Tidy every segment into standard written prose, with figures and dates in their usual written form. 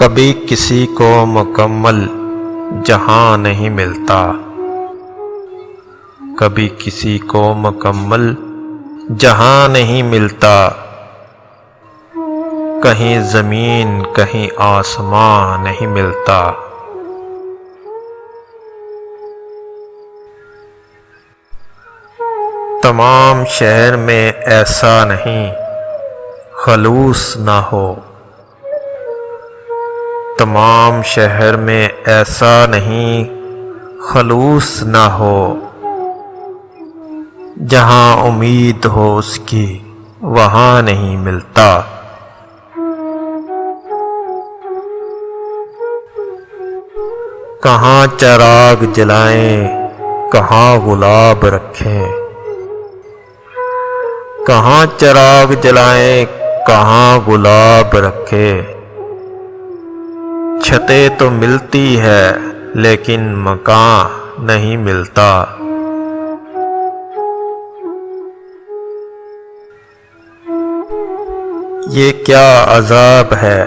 کبھی کسی کو مکمل جہاں نہیں ملتا، کبھی کسی کو مکمل جہاں نہیں ملتا، کہیں زمین کہیں آسمان نہیں ملتا۔ تمام شہر میں ایسا نہیں خلوص نہ ہو، تمام شہر میں ایسا نہیں خلوص نہ ہو، جہاں امید ہو اس کی وہاں نہیں ملتا۔ کہاں چراغ جلائیں کہاں گلاب رکھیں، کہاں چراغ جلائیں کہاں گلاب رکھے، چھتیں تو ملتی ہے لیکن مکان نہیں ملتا۔ یہ کیا عذاب ہے،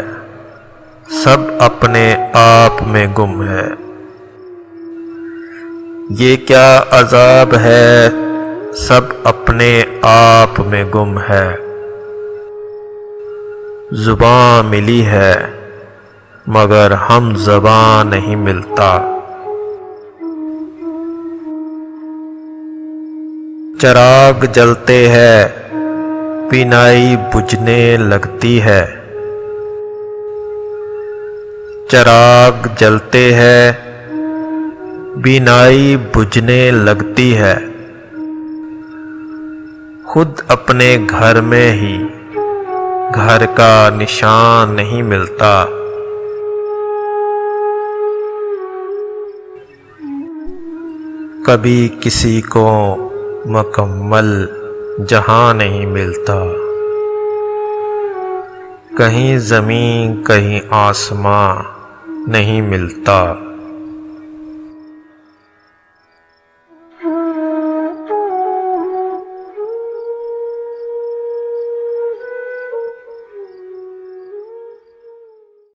سب اپنے آپ میں گم ہے، یہ کیا عذاب ہے، سب اپنے آپ میں گم ہے۔ زباں ملی ہے مگر ہم زباں نہیں ملتا۔ چراغ جلتے ہیں بینائی بجھنے لگتی ہے، چراغ جلتے ہیں بینائی بجھنے لگتی ہے، خود اپنے گھر میں ہی گھر کا نشان نہیں ملتا۔ کبھی کسی کو مکمل جہاں نہیں ملتا، کہیں زمین کہیں آسمان نہیں ملتا۔